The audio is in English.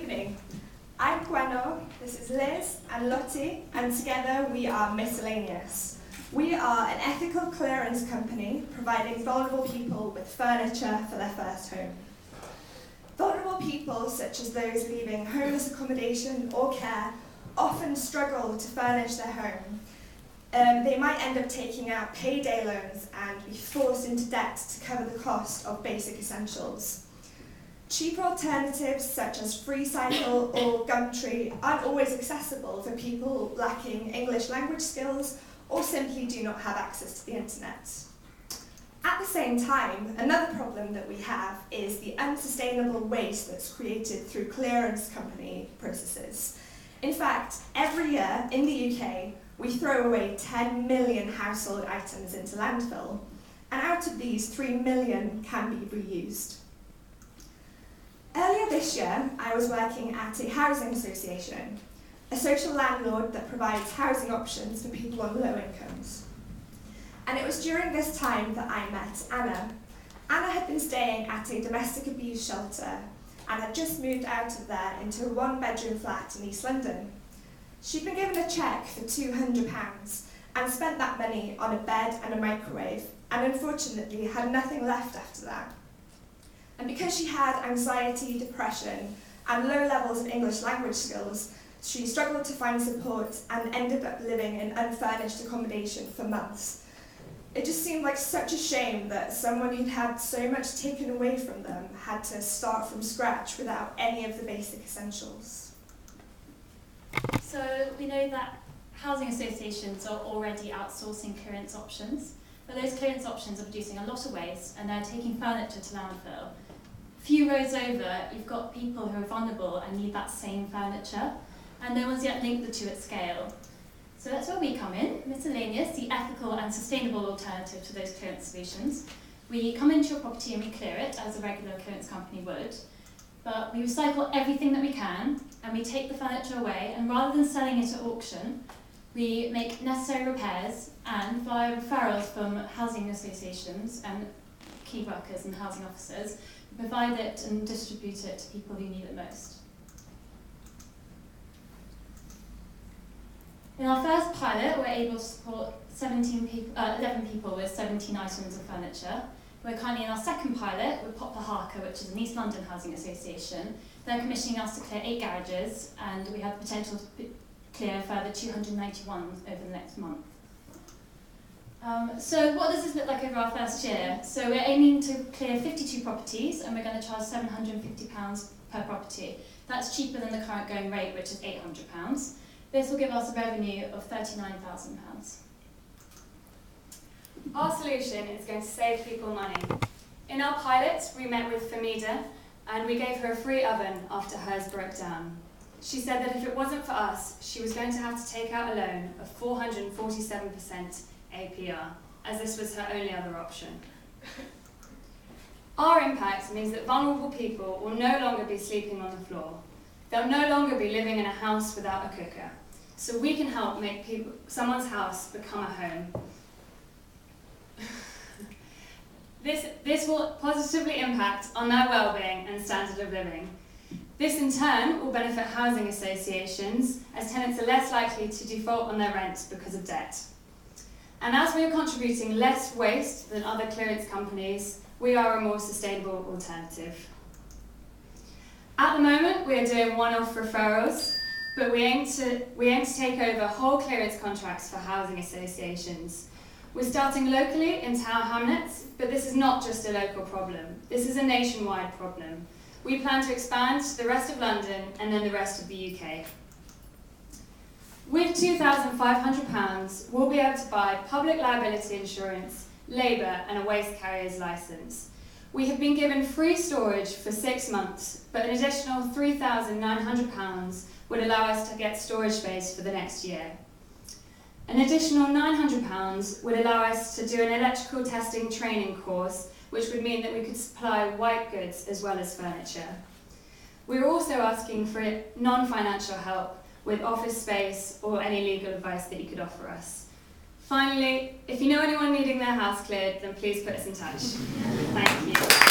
evening. I'm Gweno, this is Liz and Lottie, and together we are Miscellaneous. We are an ethical clearance company providing vulnerable people with furniture for their first home. Vulnerable people, such as those leaving homeless accommodation or care, often struggle to furnish their home. They might end up taking out payday loans and be forced into debt to cover the cost of basic essentials. Cheaper alternatives such as FreeCycle or Gumtree aren't always accessible for people lacking English language skills or simply do not have access to the internet. At the same time, another problem that we have is the unsustainable waste that's created through clearance company processes. In fact, every year in the UK, we throw away 10 million household items into landfill, and out of these, 3 million can be reused. Earlier this year, I was working at a housing association, a social landlord that provides housing options for people on low incomes. And it was during this time that I met Anna. Anna had been staying at a domestic abuse shelter and had just moved out of there into a one-bedroom flat in East London. She'd been given a cheque for £200 and spent that money on a bed and a microwave, and unfortunately had nothing left after that. And because she had anxiety, depression, and low levels of English language skills, she struggled to find support and ended up living in unfurnished accommodation for months. It just seemed like such a shame that someone who'd had so much taken away from them had to start from scratch without any of the basic essentials. So we know that housing associations are already outsourcing clearance options, but those clearance options are producing a lot of waste and they're taking furniture to landfill. A few rows over, you've got people who are vulnerable and need that same furniture, and no one's yet linked the two at scale. So that's where we come in, Miscellaneous, the ethical and sustainable alternative to those clearance solutions. We come into your property and we clear it as a regular clearance company would, but we recycle everything that we can and we take the furniture away, and rather than selling it at auction, we make necessary repairs and via referrals from housing associations and key workers and housing officers, provide it and distribute it to people who need it most. In our first pilot, we're able to support 11 people with 17 items of furniture. We're currently in our second pilot with Poplar Harker, which is an East London housing association. They're commissioning us to clear 8 garages, and we have the potential to clear a further 291 over the next month. So what does this look like over our first year? So we're aiming to clear 52 properties, and we're going to charge £750 per property. That's cheaper than the current going rate, which is £800. This will give us a revenue of £39,000. Our solution is going to save people money. In our pilot, we met with Famida, and we gave her a free oven after hers broke down. She said that if it wasn't for us, she was going to have to take out a loan of 447% APR, as this was her only other option. Our impact means that vulnerable people will no longer be sleeping on the floor. They'll no longer be living in a house without a cooker. So we can help make someone's house become a home. This will positively impact on their well-being and standard of living. This in turn will benefit housing associations, as tenants are less likely to default on their rent because of debt. And as we are contributing less waste than other clearance companies, we are a more sustainable alternative. At the moment, we are doing one-off referrals, but we aim to take over whole clearance contracts for housing associations. We're starting locally in Tower Hamlets, but this is not just a local problem. This is a nationwide problem. We plan to expand to the rest of London and then the rest of the UK. With £2,500, we'll be able to buy public liability insurance, labour and a waste carrier's licence. We have been given free storage for 6 months, but an additional £3,900 would allow us to get storage space for the next year. An additional £900 would allow us to do an electrical testing training course, which would mean that we could supply white goods as well as furniture. We're also asking for non-financial help with office space or any legal advice that you could offer us. Finally, if you know anyone needing their house cleared, then please put us in touch. Thank you.